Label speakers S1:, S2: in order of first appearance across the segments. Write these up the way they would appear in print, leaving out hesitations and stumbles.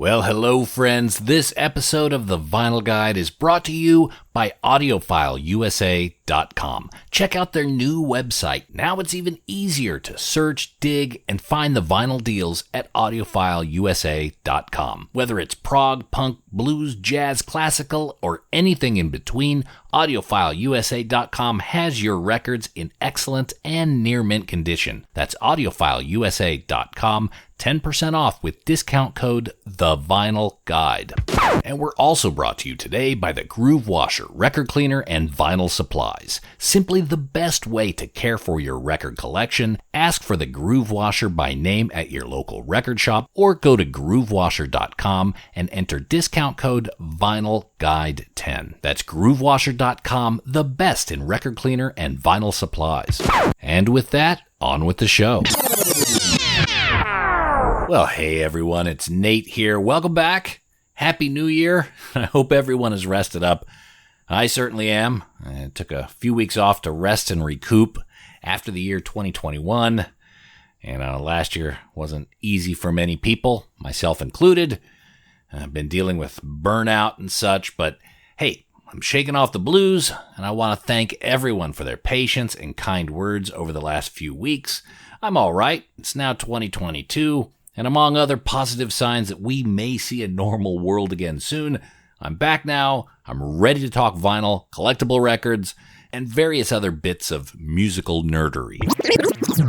S1: Well, hello friends. This episode of The Vinyl Guide is brought to you by AudiophileuSA.com. Check out their new website. Now it's even easier to search, dig, and find the vinyl deals at AudiophileuSA.com. Whether it's prog, punk, blues, jazz, classical, or anything in between, AudiophileuSA.com has your records in excellent and near mint condition. That's AudiophileuSA.com. 10% off with discount code The Vinyl Guide. And we're also brought to you today by the Groove Washer Record Cleaner and Vinyl Supplies. Simply the best way to care for your record collection. Ask for the Groove Washer by name at your local record shop or go to groovewasher.com and enter discount code Vinyl Guide 10. That's groovewasher.com, the best in record cleaner and vinyl supplies. And with that, on with the show. Well, hey everyone, it's Nate here. Welcome back. Happy New Year. I hope everyone is rested up. I certainly am. I took a few weeks off to rest and recoup after the year 2021. And last year wasn't easy for many people, myself included. I've been dealing with burnout and such, but hey, I'm shaking off the blues, and I want to thank everyone for their patience and kind words over the last few weeks. I'm all right. It's now 2022. And among other positive signs that we may see a normal world again soon, I'm back now, I'm ready to talk vinyl, collectible records, and various other bits of musical nerdery.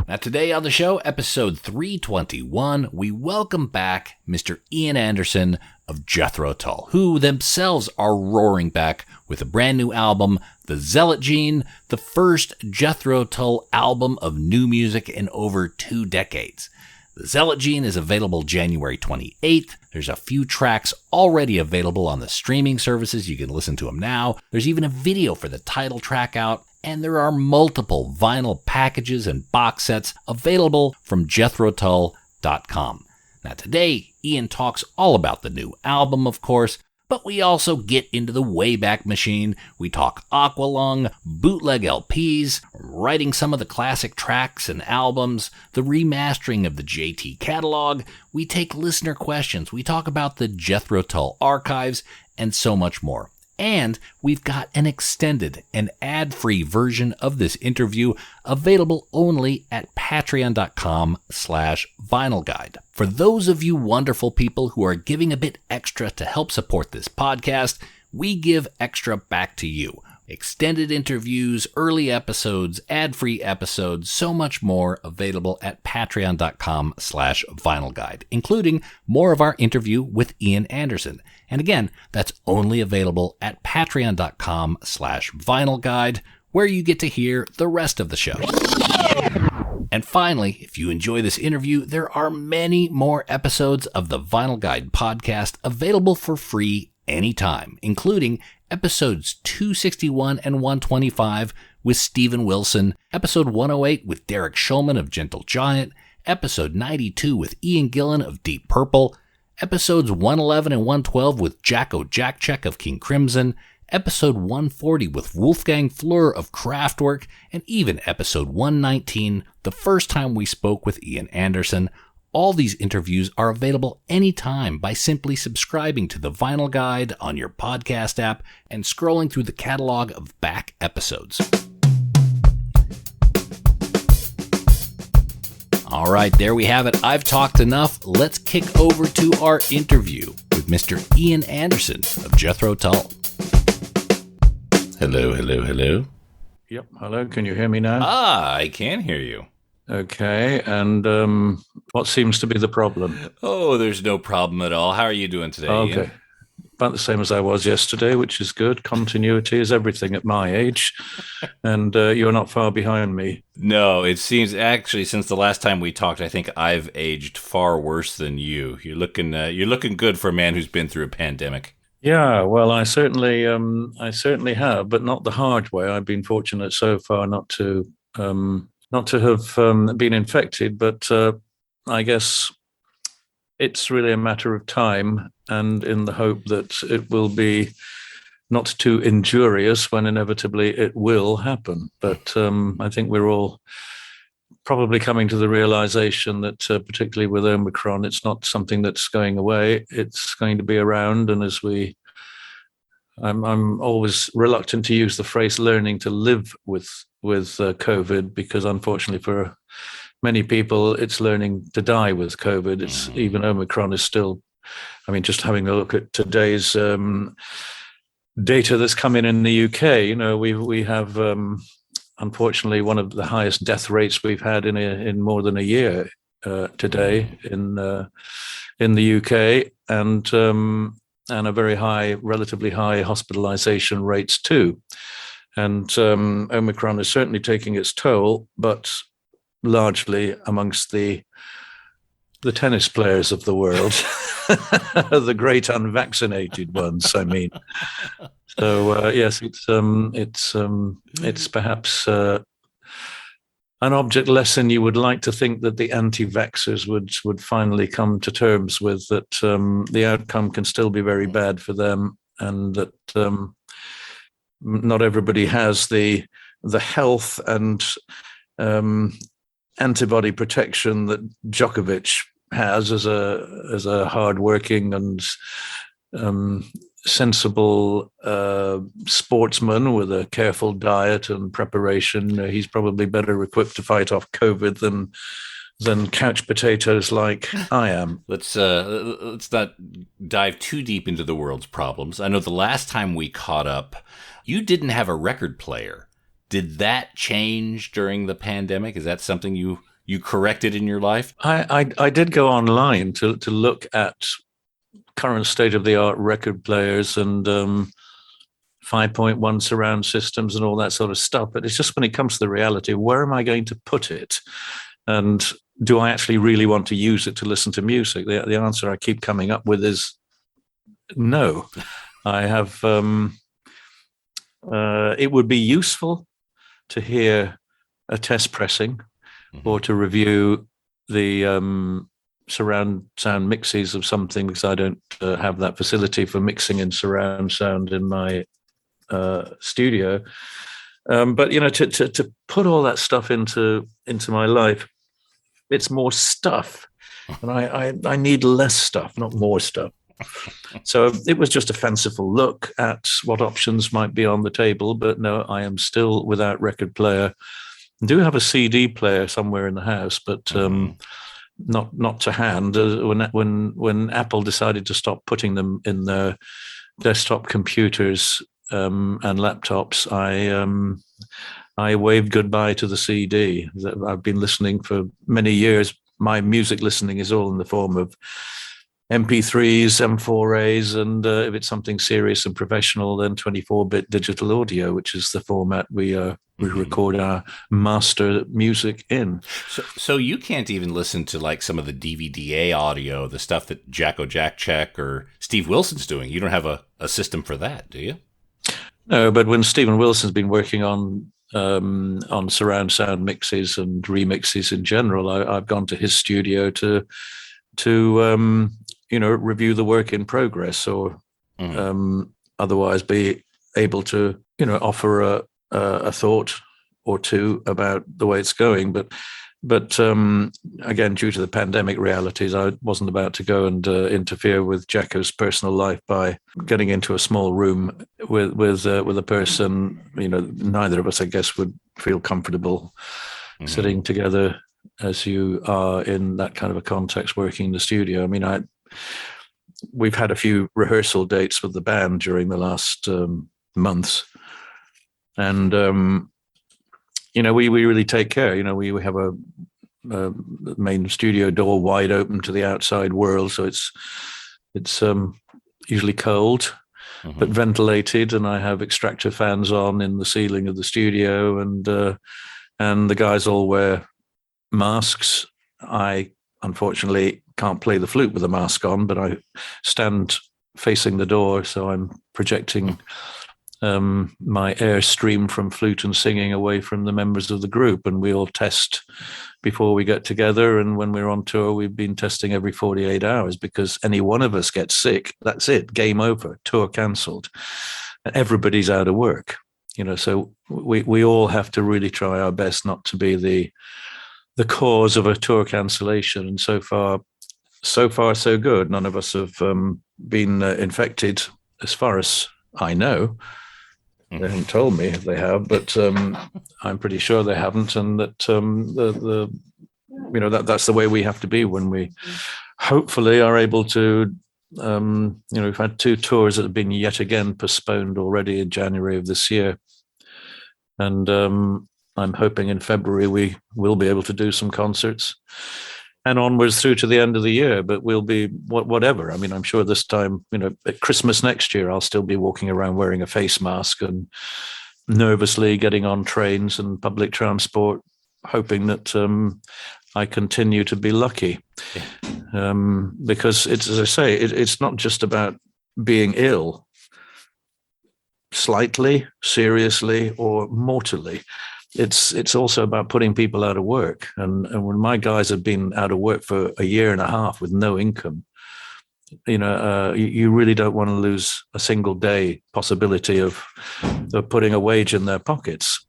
S1: Now today on the show, episode 321, we welcome back Mr. Ian Anderson of Jethro Tull, who themselves are roaring back with a brand new album, The Zealot Gene, the first Jethro Tull album of new music in over 2 decades. The Zealot Gene is available January 28th. There's a few tracks already available on the streaming services. You can listen to them now. There's even a video for the title track out. And there are multiple vinyl packages and box sets available from JethroTull.com. Now today, Ian talks all about the new album, of course, but we also get into the Wayback Machine. We talk Aqualung, bootleg LPs, writing some of the classic tracks and albums, the remastering of the JT catalog. We take listener questions. We talk about the Jethro Tull archives and so much more. And we've got an extended and ad-free version of this interview available only at patreon.com/vinylguide. For those of you wonderful people who are giving a bit extra to help support this podcast, we give extra back to you. Extended interviews, early episodes, ad-free episodes, so much more available at patreon.com/vinylguide, including more of our interview with Ian Anderson. And again, that's only available at patreon.com/vinylguide, where you get to hear the rest of the show. And finally, if you enjoy this interview, there are many more episodes of the Vinyl Guide podcast available for free anytime, including episodes 261 and 125 with Stephen Wilson, episode 108 with Derek Shulman of Gentle Giant, episode 92 with Ian Gillan of Deep Purple, episodes 111 and 112 with Jakszyk of King Crimson, episode 140 with Wolfgang Fleur of Kraftwerk, and even episode 119, the first time we spoke with Ian Anderson. All these interviews are available anytime by simply subscribing to the Vinyl Guide on your podcast app and scrolling through the catalog of back episodes. All right, there we have it. I've talked enough. Let's kick over to our interview with Mr. Ian Anderson of Jethro Tull. Hello, hello, hello.
S2: Yep, hello. Can you hear me now?
S1: I can hear you.
S2: Okay, and what seems to be the problem?
S1: Oh, there's no problem at all. How are you doing today,
S2: Okay.
S1: Ian?
S2: About the same as I was yesterday, which is good. Continuity is everything at my age, and you're not far behind me.
S1: No, it seems actually since the last time we talked, I think I've aged far worse than you. You're looking good for a man who's been through a pandemic.
S2: Yeah, well, I certainly have, but not the hard way. I've been fortunate so far not to have been infected, but I guess it's really a matter of time, and in the hope that it will be not too injurious when inevitably it will happen. But I think we're all probably coming to the realization that particularly with Omicron, it's not something that's going away. It's going to be around. And I'm always reluctant to use the phrase learning to live with COVID, because unfortunately for many people, it's learning to die with COVID. It's even Omicron is still, I mean, just having a look at today's data that's come in the UK, we have unfortunately one of the highest death rates we've had in more than a year today in the UK, and a very high, relatively high hospitalization rates too. And Omicron is certainly taking its toll, but largely amongst the tennis players of the world, the great unvaccinated ones, I mean. So yes, it's perhaps an object lesson you would like to think that the anti-vaxxers would finally come to terms with, that the outcome can still be very bad for them, and that not everybody has the health and antibody protection that Djokovic has as a hardworking and sensible sportsman with a careful diet and preparation. He's probably better equipped to fight off COVID than couch potatoes like I am.
S1: Let's not dive too deep into the world's problems. I know the last time we caught up, you didn't have a record player. Did that change during the pandemic? Is that something you corrected in your life?
S2: I did go online to look at current state-of-the-art record players and 5.1 surround systems and all that sort of stuff. But it's just when it comes to the reality, where am I going to put it? And do I actually really want to use it to listen to music? The answer I keep coming up with is no. I have... it would be useful to hear a test pressing or to review the surround sound mixes of something, because I don't have that facility for mixing in surround sound in my studio. But to put all that stuff into my life, it's more stuff, and I need less stuff, not more stuff. So it was just a fanciful look at what options might be on the table. But no, I am still without record player. I do have a CD player somewhere in the house, but not to hand. When Apple decided to stop putting them in their desktop computers and laptops, I waved goodbye to the CD. I've been listening for many years. My music listening is all in the form of MP3s, M4As, and if it's something serious and professional, then 24-bit digital audio, which is the format we record our master music in.
S1: So you can't even listen to like some of the DVDA audio, the stuff that Jakko, Jakszyk, or Steve Wilson's doing. You don't have a system for that, do you?
S2: No, but when Stephen Wilson's been working on surround sound mixes and remixes in general, I've gone to his studio to review the work in progress, or otherwise be able to offer a thought or two about the way it's going. But again, due to the pandemic realities, I wasn't about to go and interfere with Jakko's personal life by getting into a small room with a person. Neither of us, I guess, would feel comfortable sitting together as you are in that kind of a context, working in the studio. I mean, we've had a few rehearsal dates with the band during the last months, and we really take care. We have a main studio door wide open to the outside world, so it's usually cold but ventilated, and I have extractor fans on in the ceiling of the studio, and the guys all wear masks. I unfortunately can't play the flute with a mask on, but I stand facing the door, so I'm projecting my airstream from flute and singing away from the members of the group, and we all test before we get together. And when we're on tour, we've been testing every 48 hours, because any one of us gets sick, that's it, game over, tour cancelled, everybody's out of work. So we all have to really try our best not to be the the cause of a tour cancellation. And so far, so good. None of us have been infected, as far as I know. They haven't told me if they have, but I'm pretty sure they haven't, and that that's the way we have to be when we hopefully are able to. We've had 2 tours that have been yet again postponed already in January of this year, and I'm hoping in February we will be able to do some concerts, and onwards through to the end of the year. But we'll be whatever. I mean, I'm sure this time, at Christmas next year, I'll still be walking around wearing a face mask and nervously getting on trains and public transport, hoping that I continue to be lucky. Because it's, as I say, it's not just about being ill, slightly, seriously, or mortally. It's also about putting people out of work. And when my guys have been out of work for a year and a half with no income, you really don't want to lose a single day possibility of putting a wage in their pockets.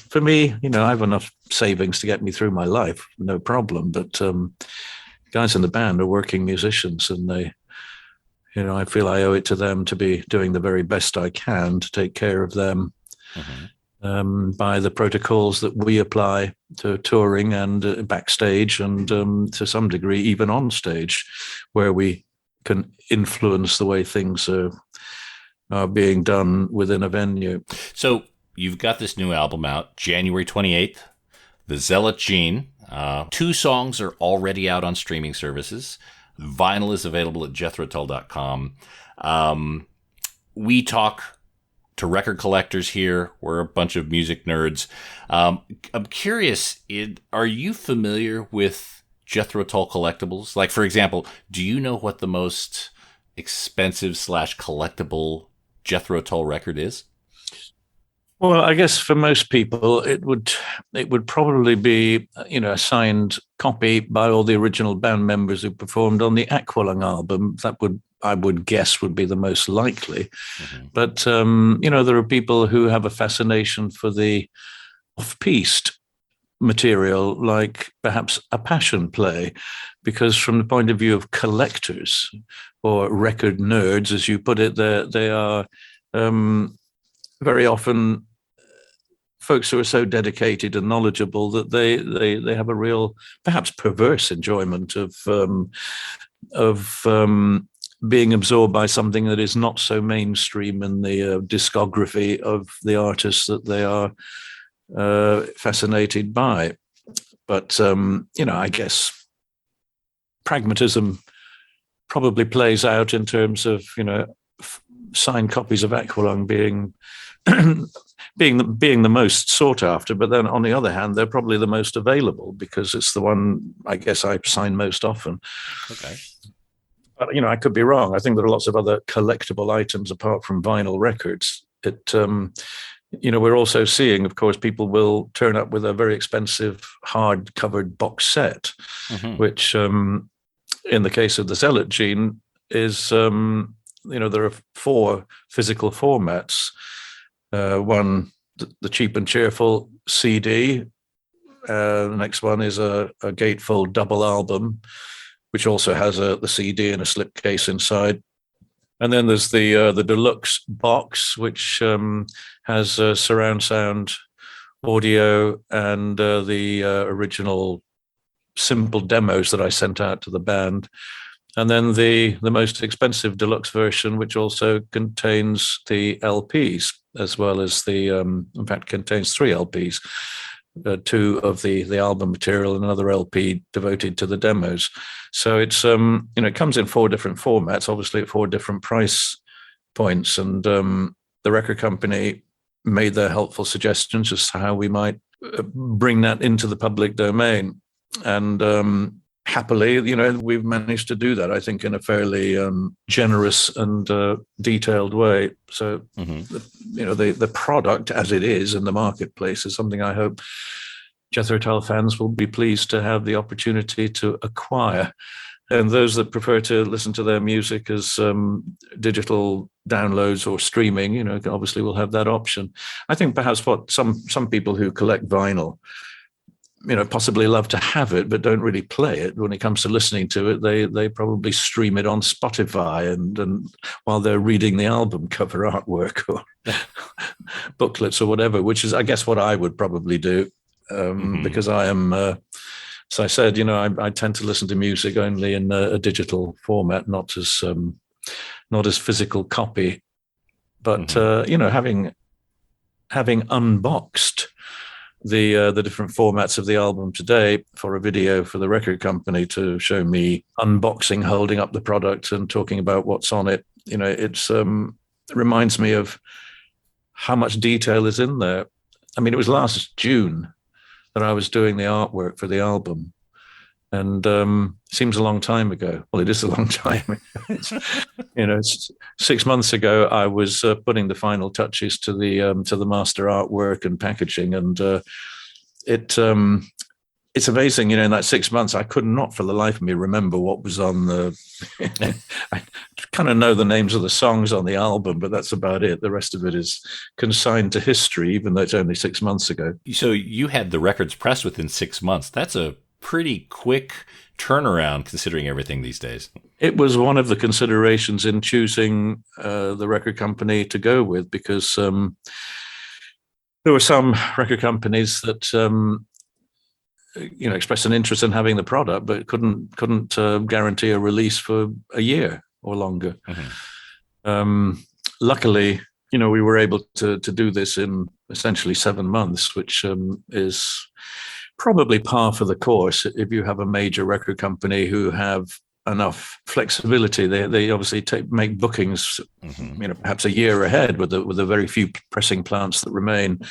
S2: For me, I have enough savings to get me through my life, no problem. But guys in the band are working musicians, and they, I feel I owe it to them to be doing the very best I can to take care of them. By the protocols that we apply to touring and backstage, and to some degree even on stage, where we can influence the way things are being done within a venue.
S1: So you've got this new album out, January 28th, The Zealot Gene. 2 songs are already out on streaming services. Vinyl is available at jethrotull.com. We talk to record collectors here. We're a bunch of music nerds. I'm curious, are you familiar with Jethro Tull collectibles? Like, for example, do you know what the most expensive / collectible Jethro Tull record is?
S2: Well, I guess for most people, it would probably be, a signed copy by all the original band members who performed on the Aqualung album. That I would guess would be the most likely. But, there are people who have a fascination for the off-piste material, like perhaps a passion play, because from the point of view of collectors or record nerds, as you put it, they are very often folks who are so dedicated and knowledgeable that they have a real, perhaps perverse enjoyment of being absorbed by something that is not so mainstream in the discography of the artists that they are fascinated by. But, I guess pragmatism probably plays out in terms of, signed copies of Aqualung being the most sought after. But then on the other hand, they're probably the most available because it's the one I guess I sign most often.
S1: Okay.
S2: But, I could be wrong. I think there are lots of other collectible items apart from vinyl records. We're also seeing, of course, people will turn up with a very expensive hard-covered box set, which, in the case of the Zealot Gene, is, there are 4 physical formats. One, the cheap and cheerful CD. The next one is a gatefold double album, which also has the CD and a slipcase inside. And then there's the deluxe box, which has surround sound audio and the original simple demos that I sent out to the band. And then the most expensive deluxe version, which also contains the LPs, as well as in fact, contains 3 LPs, 2 of the album material and another LP devoted to the demos. So it's, it comes in 4 different formats, obviously at 4 different price points. And the record company made their helpful suggestions as to how we might bring that into the public domain. And happily, we've managed to do that, I think, in a fairly generous and detailed way. So, the product as it is in the marketplace is something I hope Jethro Tull fans will be pleased to have the opportunity to acquire. And those that prefer to listen to their music as digital downloads or streaming, obviously will have that option. I think perhaps what some people who collect vinyl possibly love to have it, but don't really play it. When it comes to listening to it, they probably stream it on Spotify and while they're reading the album cover artwork or booklets or whatever, which is, I guess, what I would probably do, because I am, as I said, I tend to listen to music only in a digital format, not as physical copy. But having unboxed the different formats of the album today for a video for the record company to show me unboxing, holding up the product and talking about what's on it, it reminds me of how much detail is in there. I mean, it was last June that I was doing the artwork for the album, and seems a long time ago. Well, it is a long time. It's 6 months ago. I was putting the final touches to the master artwork and packaging, and it's amazing. In that 6 months, I could not, for the life of me, remember what was on the. I kind of know the names of the songs on the album, but that's about it. The rest of it is consigned to history, even though it's only 6 months ago.
S1: So you had the records pressed within 6 months. That's a pretty quick turnaround considering everything these days.
S2: It was one of the considerations in choosing the record company to go with, because there were some record companies that expressed an interest in having the product, but couldn't guarantee a release for a year or longer. Luckily, we were able to do this in essentially 7 months, which is probably par for the course if you have a major record company who have enough flexibility. They obviously make bookings, perhaps a year ahead with the very few pressing plants that remain,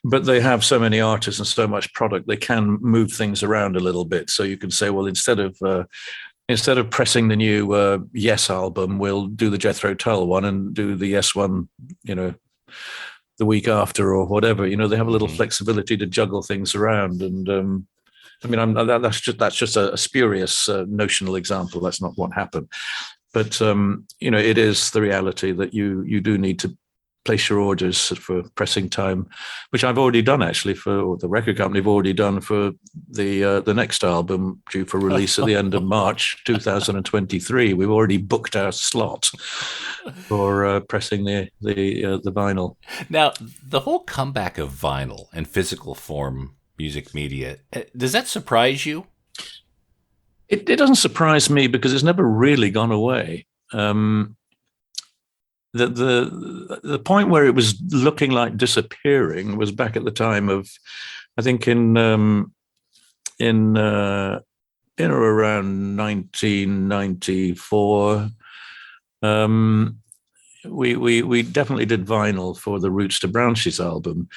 S2: but they have so many artists and so much product, they can move things around a little bit. So you can say, well, instead of pressing the new Yes album, we'll do the Jethro Tull one and do the Yes one, the week after or whatever. They have a little flexibility to juggle things around. And that's just a spurious notional example. That's not what happened. But it is the reality that you do need to place your orders for pressing time, which I've already done actually or the record company have already done for the next album due for release at the end of March 2023. We've already booked our slot for pressing the vinyl.
S1: Now, the whole comeback of vinyl and physical form music media, does that surprise you?
S2: It doesn't surprise me because it's never really gone away. The point where it was looking like disappearing was back at the time of, I think in or around 1994. We definitely did vinyl for the Roots to Branches album,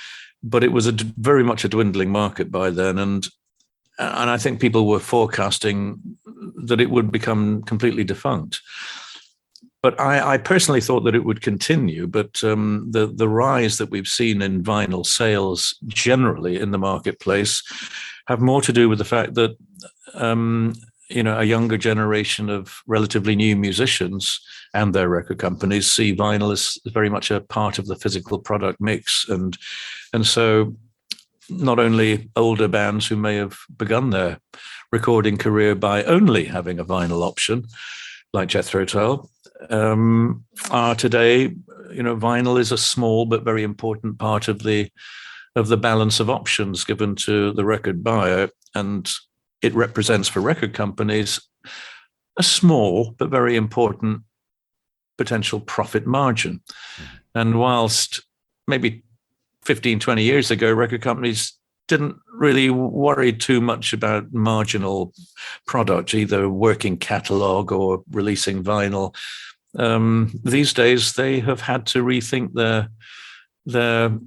S2: but it was very much a dwindling market by then, and I think people were forecasting that it would become completely defunct. But I personally thought that it would continue. But the rise that we've seen in vinyl sales generally in the marketplace have more to do with the fact that a younger generation of relatively new musicians and their record companies see vinyl as very much a part of the physical product mix, and so not only older bands who may have begun their recording career by only having a vinyl option, like Jethro Tull, are today, vinyl is a small but very important part of the balance of options given to the record buyer, and it represents for record companies a small but very important potential profit margin. And whilst maybe 15, 20 years ago, record companies didn't really worry too much about marginal product, either working catalog or releasing vinyl. These days, they have had to rethink their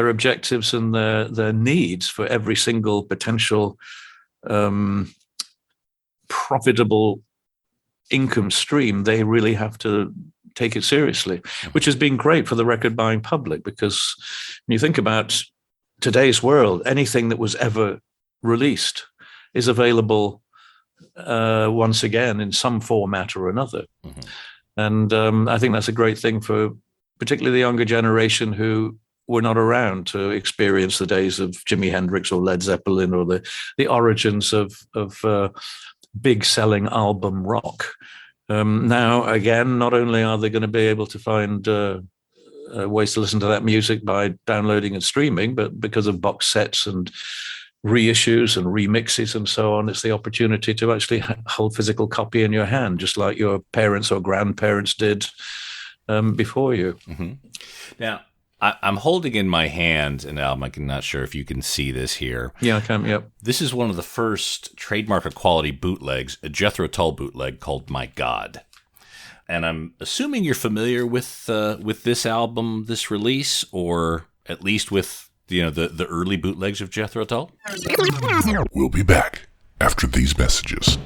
S2: objectives and their needs for every single potential profitable income stream. They really have to take it seriously, which has been great for the record buying public, because when you think about today's world, anything that was ever released is available once again in some format or another. And I think that's a great thing for particularly the younger generation who were not around to experience the days of Jimi Hendrix or Led Zeppelin or the origins of big selling album rock. Now, again, not only are they going to be able to find ways to listen to that music by downloading and streaming, but because of box sets and reissues and remixes and so on, it's the opportunity to actually hold physical copy in your hand, just like your parents or grandparents did before you.
S1: Mm-hmm. Now, I'm holding in my hand an album. I'm not sure if you can see this here.
S2: Yeah, I can. Yep.
S1: This is one of the first trademark equality bootlegs, a Jethro Tull bootleg called My God. And I'm assuming you're familiar with this album, this release, or at least with the early bootlegs of Jethro Tull.
S3: We'll be back after these messages.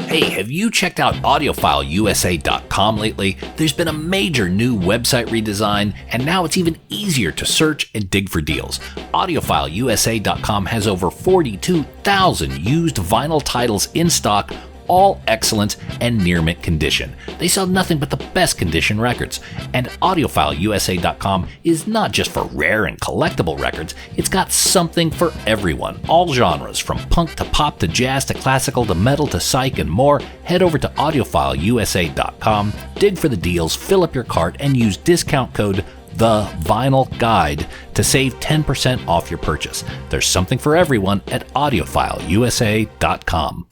S1: Hey, have you checked out AudiofileUSA.com lately? There's been a major new website redesign, and now it's even easier to search and dig for deals. AudiofileUSA.com has over 42,000 used vinyl titles in stock, all excellent and near mint condition. They sell nothing but the best condition records. And AudiofileUSA.com is not just for rare and collectible records, it's got something for everyone. All genres, from punk to pop to jazz to classical to metal to psych and more. Head over to AudiofileUSA.com, dig for the deals, fill up your cart, and use discount code The Vinyl Guide to save 10% off your purchase. There's something for everyone at AudiofileUSA.com.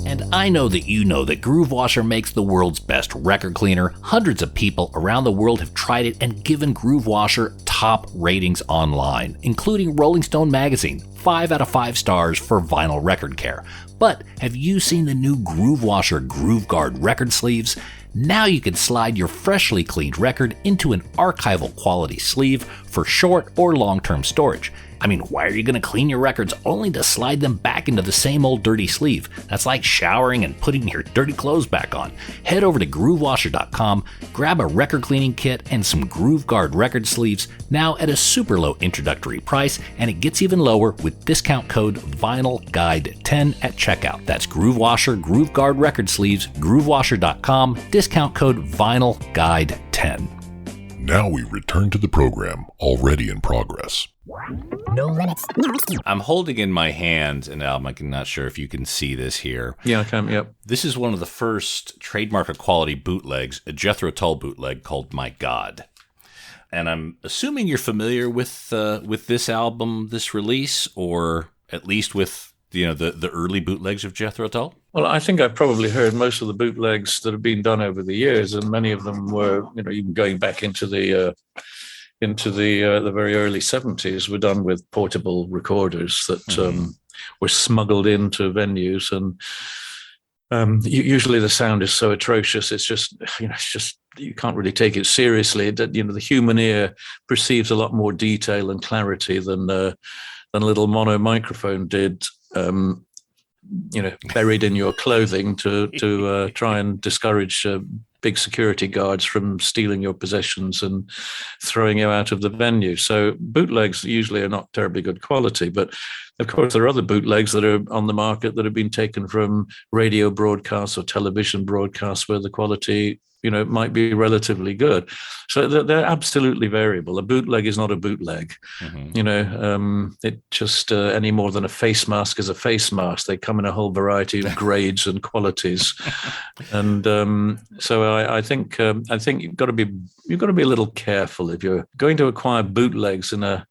S1: And I know that Groove Washer makes the world's best record cleaner. Hundreds of people around the world have tried it and given Groove Washer top ratings online, including Rolling Stone magazine, 5 out of 5 stars for vinyl record care. But have you seen the new Groove Washer Groove Guard record sleeves? Now you can slide your freshly cleaned record into an archival quality sleeve for short or long-term storage. I mean, why are you going to clean your records only to slide them back into the same old dirty sleeve? That's like showering and putting your dirty clothes back on. Head over to GrooveWasher.com, grab a record cleaning kit and some Groove Guard record sleeves, now at a super low introductory price, and it gets even lower with discount code VinylGuide10 at checkout. That's Groove Washer Groove Guard record sleeves, GrooveWasher.com, discount code VinylGuide10.
S3: Now we return to the program already in progress.
S4: No limits.
S1: I'm holding in my hand an album. I'm not sure if you can see this here.
S2: Yeah, I can. Yep.
S1: This is one of the first trademark equality bootlegs, a Jethro Tull bootleg called My God. And I'm assuming you're familiar with this album, this release, or at least with the early bootlegs of Jethro Tull.
S2: Well, I think I've probably heard most of the bootlegs that have been done over the years, and many of them were, even going back into the very early 70s, were done with portable recorders that were smuggled into venues, and usually the sound is so atrocious. It's just you can't really take it seriously. That the human ear perceives a lot more detail and clarity than a little mono microphone did. Buried in your clothing to try and discourage big security guards from stealing your possessions and throwing you out of the venue. So bootlegs usually are not terribly good quality, but of course there are other bootlegs that are on the market that have been taken from radio broadcasts or television broadcasts where the quality might be relatively good. So they're absolutely variable. A bootleg is not a bootleg. It just any more than a face mask is a face mask. They come in a whole variety of grades and qualities. And so I think you've got to be a little careful if you're going to acquire bootlegs in the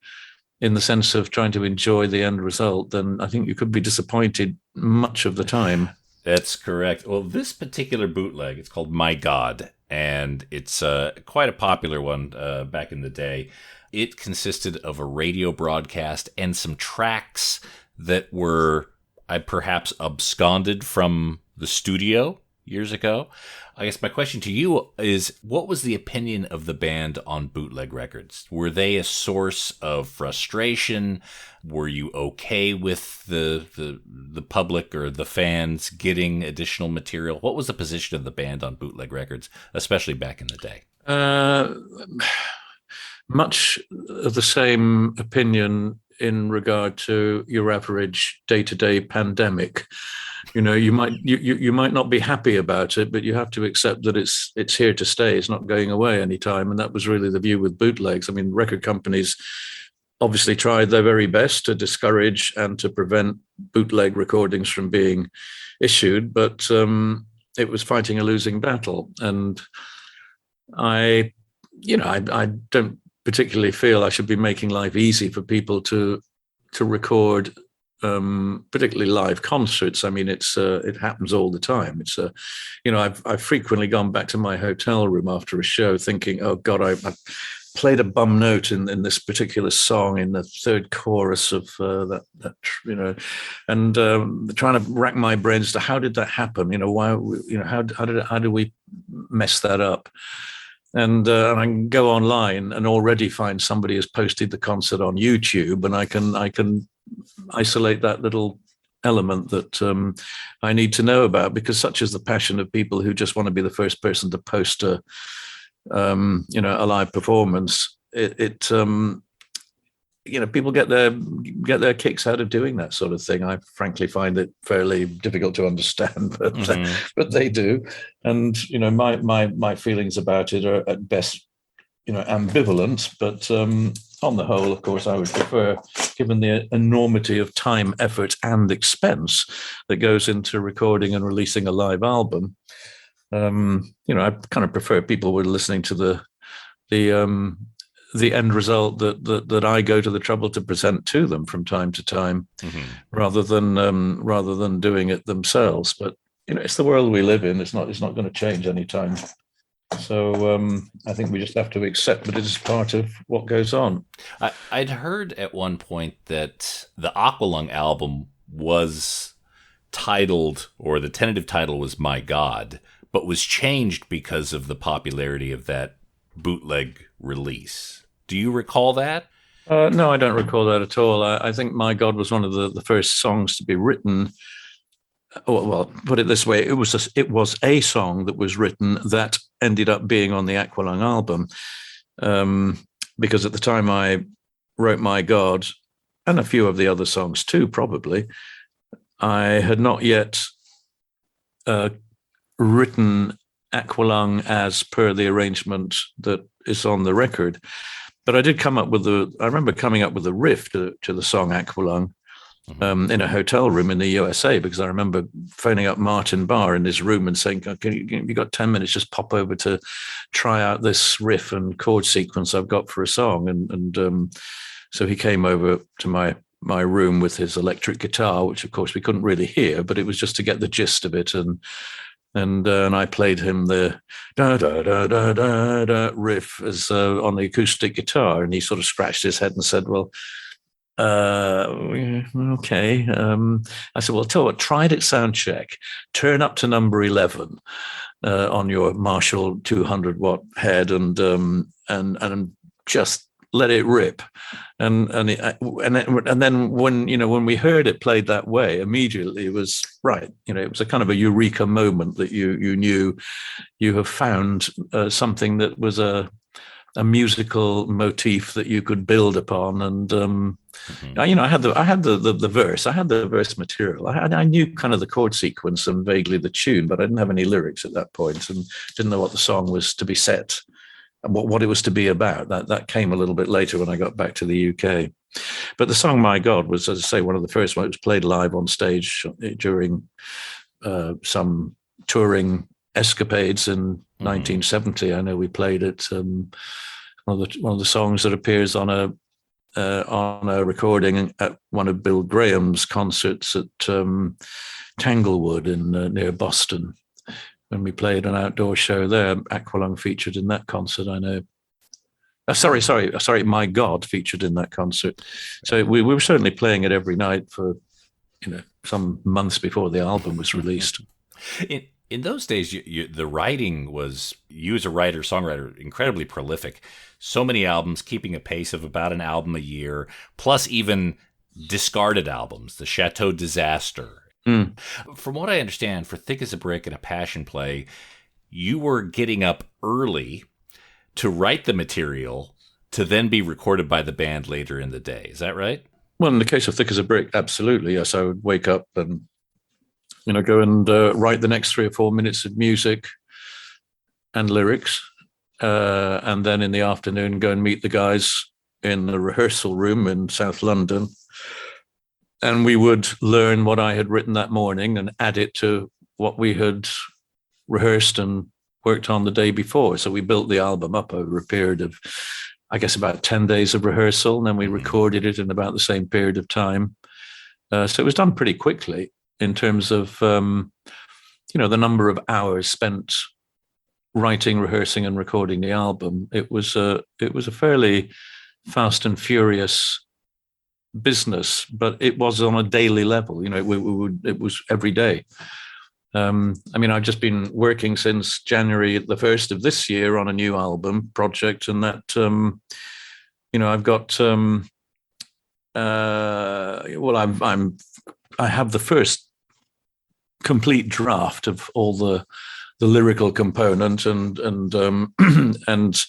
S2: sense of trying to enjoy the end result. Then I think you could be disappointed much of the time.
S1: That's correct. Well, this particular bootleg, it's called My God, and it's quite a popular one back in the day. It consisted of a radio broadcast and some tracks that were perhaps absconded from the studio years ago. I guess my question to you is, what was the opinion of the band on bootleg records? Were they a source of frustration? Were you okay with the public or the fans getting additional material? What was the position of the band on bootleg records, especially back in the day?
S2: Much of the same opinion in regard to your average day-to-day pandemic. You might not be happy about it, but you have to accept that it's here to stay. It's not going away anytime. And that was really the view with bootlegs. I mean, record companies obviously tried their very best to discourage and to prevent bootleg recordings from being issued, but it was fighting a losing battle. And I don't particularly feel I should be making life easy for people to record, particularly live concerts. I mean, it happens all the time. I've frequently gone back to my hotel room after a show thinking, oh God, I played a bum note in this particular song in the third chorus of and trying to rack my brains to how did that happen? Why? How did we mess that up? And I can go online and already find somebody has posted the concert on YouTube, and I can isolate that little element that I need to know about, because such is the passion of people who just want to be the first person to post a live performance. People get their kicks out of doing that sort of thing. I frankly find it fairly difficult to understand, but they do. And my feelings about it are at best ambivalent. But on the whole, of course, I would prefer, given the enormity of time, effort, and expense that goes into recording and releasing a live album. I kind of prefer people were listening to the end result that I go to the trouble to present to them from time to time, rather than doing it themselves. But it's the world we live in. It's not going to change anytime. So I think we just have to accept that it is part of what goes on.
S1: I'd heard at one point that the Aqualung album was titled, or the tentative title was My God, but was changed because of the popularity of that bootleg release. Do you recall that?
S2: No, I don't recall that at all. I think My God was one of the first songs to be written. Well, put it this way: it was a song that was written that ended up being on the Aqualung album, because at the time I wrote My God and a few of the other songs too. Probably, I had not yet written Aqualung as per the arrangement that is on the record, but I did come up with I remember coming up with a riff to the song Aqualung. In a hotel room in the USA, because I remember phoning up Martin Barr in his room and saying, you got 10 minutes, just pop over to try out this riff and chord sequence I've got for a song. And so he came over to my room with his electric guitar, which of course we couldn't really hear, but it was just to get the gist of it. And I played him the da da da da da da riff as on the acoustic guitar, and he sort of scratched his head and said, well, okay. I said, well, tell you what, try it at sound check. Turn up to number 11 on your Marshall 200 watt head, and just let it rip. And then when we heard it played that way, immediately it was right. It was a kind of a eureka moment that you knew you have found something that was a musical motif that you could build upon. And I had the verse. I had the verse material. I knew kind of the chord sequence and vaguely the tune, but I didn't have any lyrics at that point, and didn't know what the song was to be set and what it was to be about. That came a little bit later when I got back to the UK. But the song My God was, as I say, one of the first ones. It was played live on stage during some touring escapades in 1970. I know we played it. One of the songs that appears on a recording at one of Bill Graham's concerts at Tanglewood near Boston. When we played an outdoor show there, Aqualung featured in that concert. I know. Sorry, My God featured in that concert. So we were certainly playing it every night for some months before the album was released.
S1: In those days, the writing was, you as a writer, songwriter, incredibly prolific. So many albums, keeping a pace of about an album a year, plus even discarded albums, the Chateau Disaster. From what I understand, for Thick as a Brick and A Passion Play, you were getting up early to write the material to then be recorded by the band later in the day. Is that right?
S2: Well, in the case of Thick as a Brick, absolutely. Yes, I would wake up and go and write the next 3 or 4 minutes of music and lyrics, and then in the afternoon go and meet the guys in the rehearsal room in South London, and we would learn what I had written that morning and add it to what we had rehearsed and worked on the day before. So we built the album up over a period of, I guess, about 10 days of rehearsal, and then we recorded it in about the same period of time. So it was done pretty quickly in terms of, the number of hours spent writing, rehearsing, and recording the album. It was a fairly fast and furious business, but it was on a daily level. It was every day. I've just been working since January the 1st of this year on a new album project, and that, I've got, I have the first complete draft of all the lyrical component and and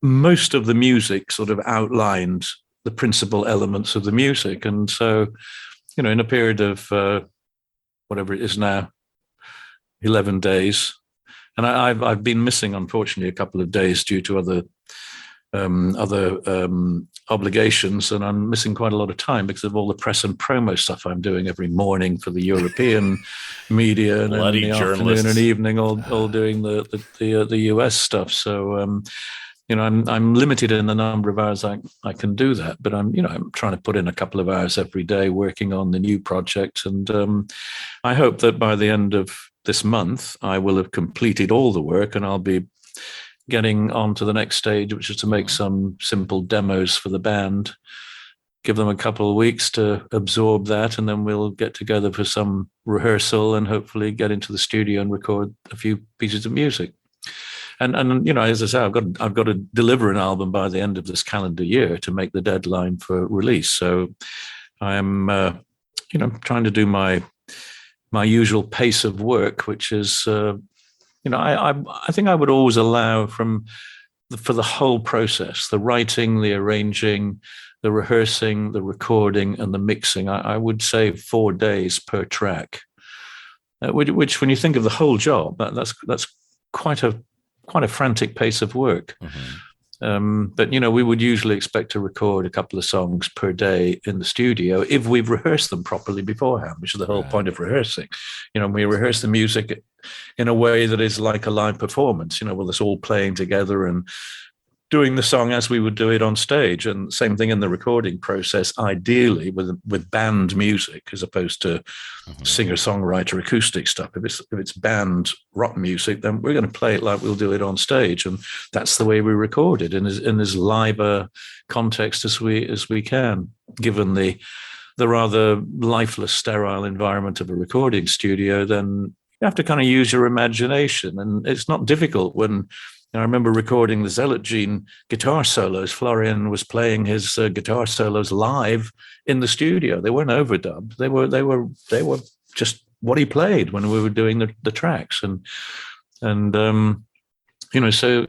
S2: most of the music sort of outlined the principal elements of the music. And so, in a period of whatever it is now, 11 days. And I've been missing, unfortunately, a couple of days due to other obligations, and I'm missing quite a lot of time because of all the press and promo stuff I'm doing every morning for the European media, and then in the afternoon and evening, all doing the US stuff. So I'm limited in the number of hours I can do that, but I'm trying to put in a couple of hours every day working on the new project, and I hope that by the end of this month I will have completed all the work, and I'll be getting on to the next stage, which is to make some simple demos for the band, give them a couple of weeks to absorb that, and then we'll get together for some rehearsal and hopefully get into the studio and record a few pieces of music. And as I say, I've got to deliver an album by the end of this calendar year to make the deadline for release. So I'm trying to do my usual pace of work, which is I think I would always allow for the whole process, the writing, the arranging, the rehearsing, the recording, and the mixing, I would say 4 days per track, which when you think of the whole job, that's quite a frantic pace of work. But we would usually expect to record a couple of songs per day in the studio if we've rehearsed them properly beforehand, which is the whole point of rehearsing. We rehearse the music in a way that is like a live performance, with us all playing together and doing the song as we would do it on stage. And same thing in the recording process, ideally with band music as opposed to singer-songwriter acoustic stuff. If it's band rock music, then we're going to play it like we'll do it on stage, and that's the way we record it in as live a context as we can, given the rather lifeless, sterile environment of a recording studio. Then you have to kind of use your imagination, and it's not difficult when. I remember recording the Zealot Gene guitar solos. Florian was playing his guitar solos live in the studio. They weren't overdubbed. They were just what he played when we were doing the tracks. And so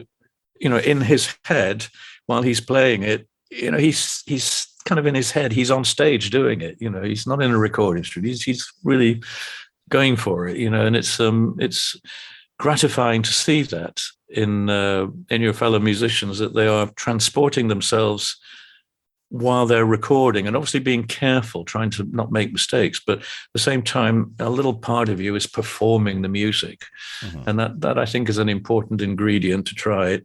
S2: in his head while he's playing it, he's kind of in his head. He's on stage doing it. He's not in a recording studio. He's really going for it. And it's gratifying to see that in your fellow musicians, that they are transporting themselves while they're recording, and obviously being careful, trying to not make mistakes, but at the same time, a little part of you is performing the music. And that I think is an important ingredient to try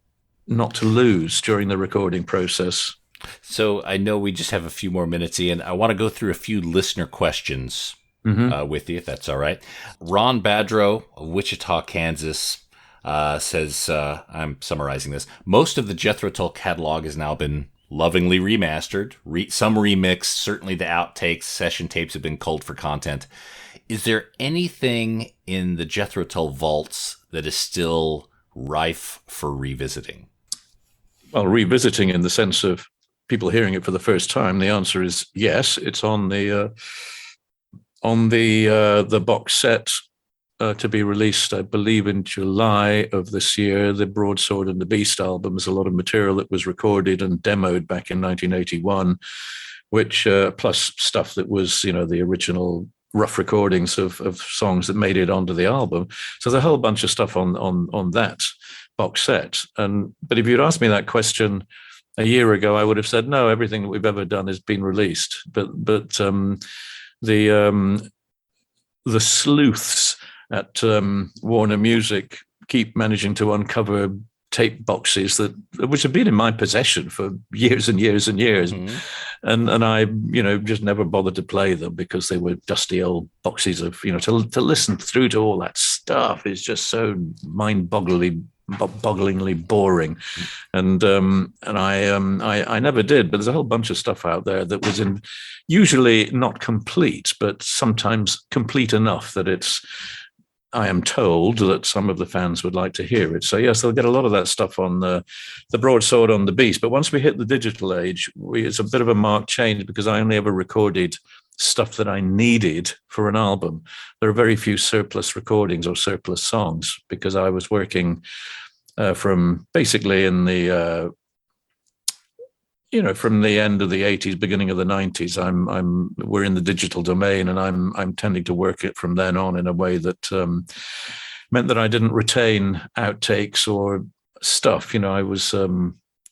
S2: not to lose during the recording process.
S1: So I know we just have a few more minutes, Ian. I want to go through a few listener questions with you, if that's all right. Ron Badrow of Wichita, Kansas, says, I'm summarizing this, most of the Jethro Tull catalog has now been lovingly remastered, some remixed, certainly the outtakes, session tapes have been culled for content. Is there anything in the Jethro Tull vaults that is still rife for revisiting?
S2: Well, revisiting in the sense of people hearing it for the first time, the answer is yes. It's on the box set to be released, I believe, in July of this year. The Broadsword and the Beast album is a lot of material that was recorded and demoed back in 1981, which plus stuff that was, the original rough recordings of songs that made it onto the album. So there's a whole bunch of stuff on that box set. But if you'd asked me that question a year ago, I would have said no. Everything that we've ever done has been released. But the sleuths at Warner Music keep managing to uncover tape boxes which have been in my possession for years and years and years, and I just never bothered to play them because they were dusty old boxes of to listen through to all that stuff is just so mind-bogglingly boring, and I never did. But there's a whole bunch of stuff out there that was usually not complete, but sometimes complete enough that I am told that some of the fans would like to hear it. So yes, they'll get a lot of that stuff on the broadsword on the beast. But once we hit the digital age, it's a bit of a marked change because I only ever recorded stuff that I needed for an album. There are very few surplus recordings or surplus songs because I was working from basically in the from the end of the 80s, beginning of the 90s. We're in the digital domain, and I'm tending to work it from then on in a way that meant that I didn't retain outtakes or stuff. I was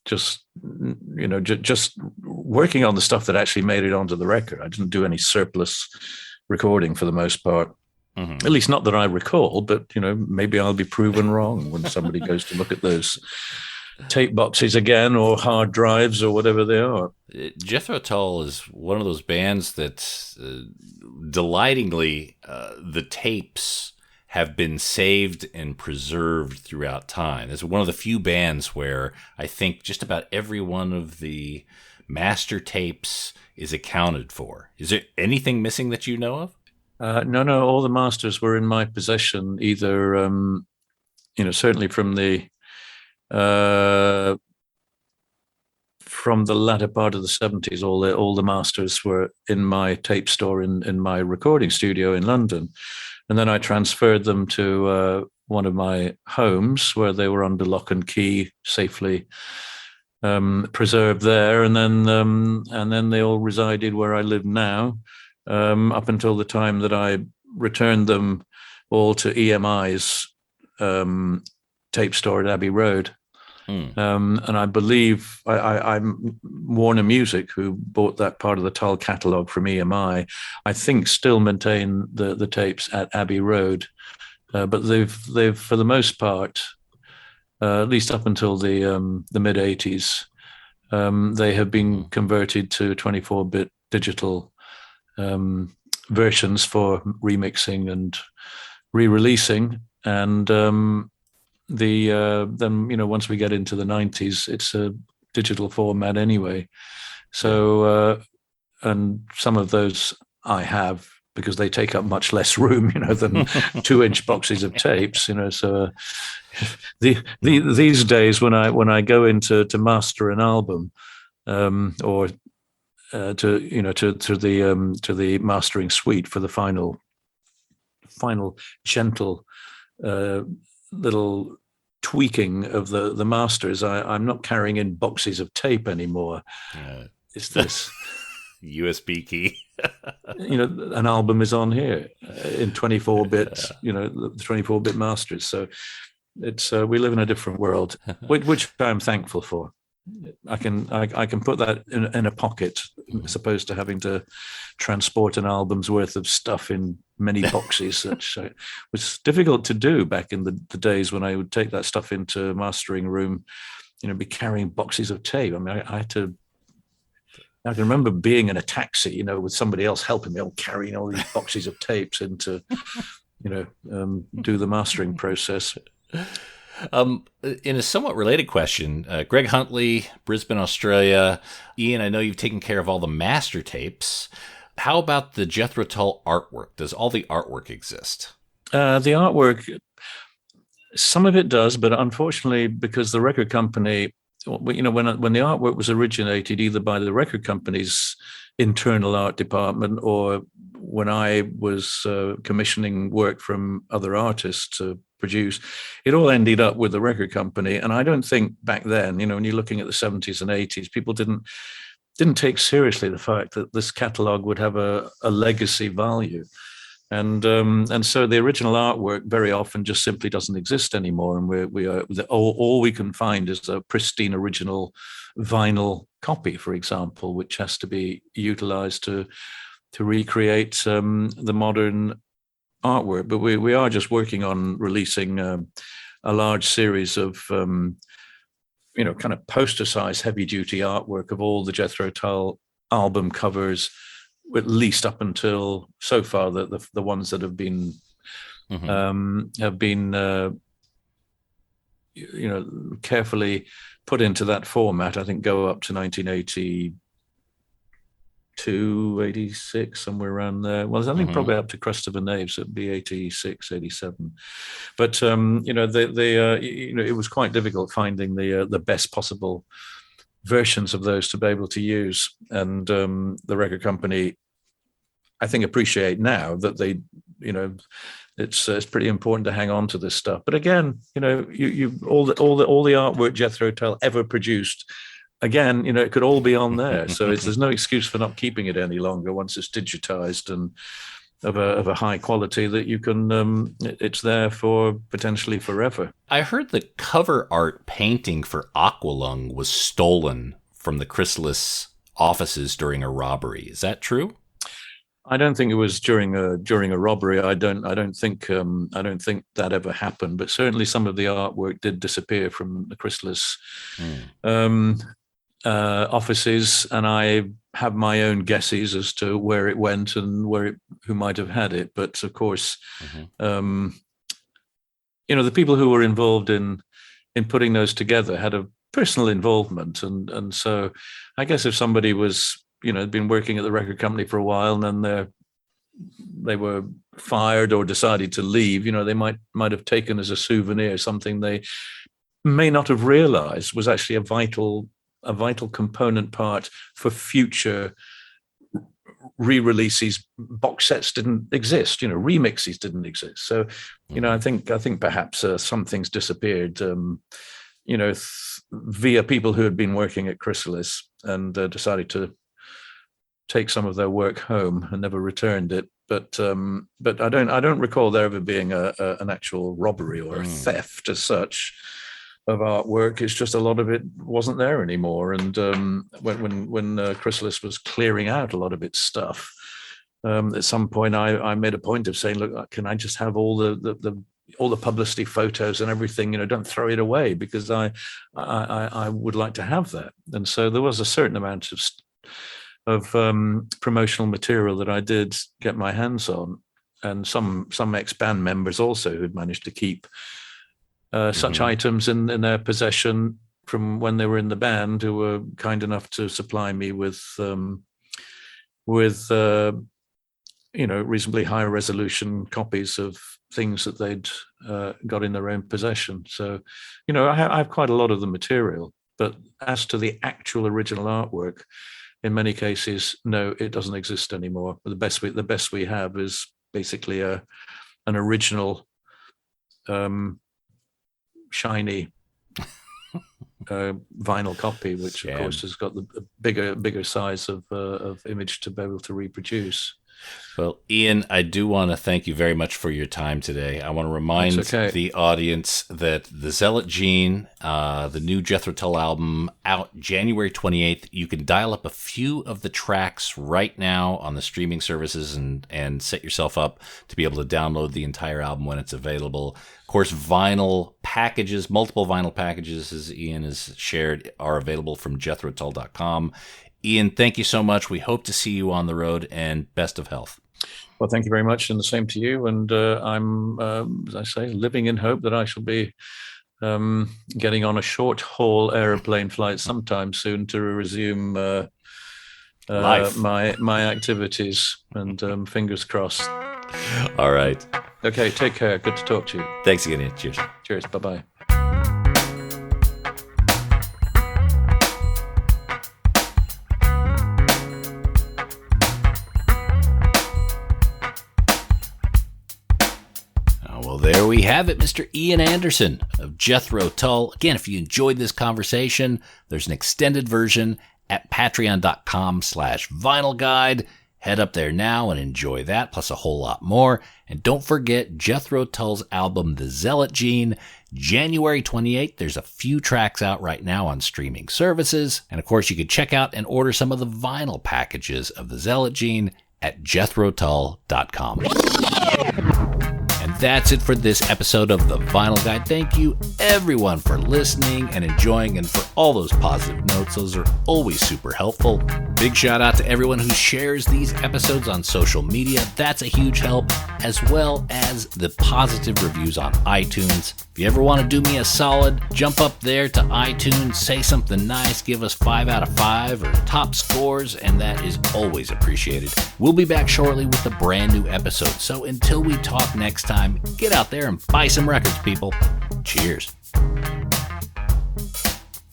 S2: just working on the stuff that actually made it onto the record. I didn't do any surplus recording for the most part. At least not that I recall, but maybe I'll be proven wrong when somebody goes to look at those tape boxes again, or hard drives, or whatever they are.
S1: Jethro Tull is one of those bands that delightingly the tapes have been saved and preserved throughout time. It's one of the few bands where I think just about every one of the master tapes is accounted for. Is there anything missing that you know of?
S2: No, all the masters were in my possession, either certainly from the latter part of the 70s. All the masters were in my tape store in my recording studio in London, and then I transferred them to one of my homes where they were under lock and key, safely preserved there, and then they all resided where I live now, up until the time that I returned them all to EMI's tape store at Abbey Road. And I believe I'm Warner Music, who bought that part of the Tull catalogue from EMI, I think still maintain the tapes at Abbey Road, but they've for the most part, at least up until the mid 80s, they have been converted to 24-bit digital versions for remixing and re-releasing, and then once we get into the 90s, it's a digital format anyway. So and some of those I have because they take up much less room, than 2-inch boxes of tapes. So these days when I go into to master an album, or to the mastering suite for the final gentle little tweaking of the masters, I'm not carrying in boxes of tape anymore. It's this
S1: USB key.
S2: An album is on here in 24-bit, the 24-bit masters. So it's we live in a different world, which I'm thankful for. I can put that in a pocket, as opposed to having to transport an album's worth of stuff in many boxes, which was difficult to do back in the days when I would take that stuff into a mastering room, be carrying boxes of tape. I mean, I can remember being in a taxi, with somebody else helping me, carrying all these boxes of tapes into, do the mastering process.
S1: In a somewhat related question, Greg Huntley, Brisbane, Australia. Ian, I know you've taken care of all the master tapes. How about the Jethro Tull artwork? Does all the artwork exist?
S2: The artwork, some of it does, but unfortunately, because the record company, when the artwork was originated either by the record company's internal art department or when I was commissioning work from other artists to produce, it all ended up with the record company. And I don't think back then, when you're looking at the 70s and 80s, people didn't take seriously the fact that this catalog would have a legacy value. And so the original artwork very often just simply doesn't exist anymore, and all we can find is a pristine original vinyl copy, for example, which has to be utilized to recreate the modern artwork. But we are just working on releasing a large series of kind of poster-size, heavy-duty artwork of all the Jethro Tull album covers, at least up until so far the ones that have been carefully put into that format. I think go up to 1982, 86, somewhere around there. Well, I think probably up to Crest of the Knave, so it'd be 86, 87. But it was quite difficult finding the best possible versions of those to be able to use, and the record company, I think, appreciate now that they, it's pretty important to hang on to this stuff. But again, you all the artwork Jethro Tull ever produced, again, it could all be on there. So there's no excuse for not keeping it any longer once it's digitized and of a high quality that you can. It's there for potentially forever.
S1: I heard the cover art painting for Aqualung was stolen from the Chrysalis offices during a robbery. Is that true?
S2: I don't think it was during a robbery. I don't think that ever happened. But certainly some of the artwork did disappear from the Chrysalis offices, and I have my own guesses as to where it went and who might have had it. But of course, the people who were involved in putting those together had a personal involvement, and so I guess if somebody was been working at the record company for a while and then they were fired or decided to leave, they might have taken as a souvenir something they may not have realized was actually a vital component part for future re-releases. Box sets didn't exist, remixes didn't exist. So, I think perhaps some things disappeared, via people who had been working at Chrysalis and decided to take some of their work home and never returned it. But I don't recall there ever being an actual robbery or a theft as such of artwork. It's just a lot of it wasn't there anymore. And when Chrysalis was clearing out a lot of its stuff, at some point I made a point of saying, look, can I just have all the publicity photos and everything? Don't throw it away, because I would like to have that. And so there was a certain amount of promotional material that I did get my hands on, and some ex-band members also who'd managed to keep such items in their possession from when they were in the band, who were kind enough to supply me with reasonably high resolution copies of things that they'd got in their own possession. So, I have quite a lot of the material, but as to the actual original artwork, in many cases, no, it doesn't exist anymore. The best we have is basically an original, shiny vinyl copy, which of course has got the bigger size of image to be able to reproduce.
S1: Well, Ian, I do want to thank you very much for your time today. I want to remind the audience that the Zealot Gene, the new Jethro Tull album, out January 28th. You can dial up a few of the tracks right now on the streaming services and set yourself up to be able to download the entire album when it's available. Of course, vinyl packages, multiple vinyl packages, as Ian has shared, are available from jethrotull.com. Ian, thank you so much. We hope to see you on the road, and best of health.
S2: Well, thank you very much, and the same to you. And I'm, as I say, living in hope that I shall be getting on a short-haul aeroplane flight sometime soon to resume my activities, and fingers crossed.
S1: All right.
S2: Okay, take care. Good to talk to you.
S1: Thanks again, Ian. Cheers.
S2: Cheers. Bye-bye.
S1: There we have it, Mr. Ian Anderson of Jethro Tull. Again, if you enjoyed this conversation, there's an extended version at patreon.com/vinyl guide. Head up there now and enjoy that, plus a whole lot more. And don't forget Jethro Tull's album, The Zealot Gene, January 28th. There's a few tracks out right now on streaming services. And of course, you can check out and order some of the vinyl packages of The Zealot Gene at jethrotull.com. And that's it for this episode of The Vinyl Guide. Thank you, everyone, for listening and enjoying, and for all those positive notes. Those are always super helpful. Big shout out to everyone who shares these episodes on social media. That's a huge help, as well as the positive reviews on iTunes. If you ever want to do me a solid, jump up there to iTunes, say something nice, give us 5 out of 5 or top scores, and that is always appreciated. We'll be back shortly with a brand new episode. So until we talk next time, get out there and buy some records, people. Cheers.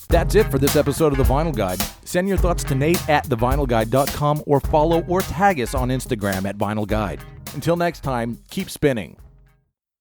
S4: That's it for this episode of The Vinyl Guide. Send your thoughts to Nate at thevinylguide.com or follow or tag us on Instagram at Vinyl Guide. Until next time, keep spinning.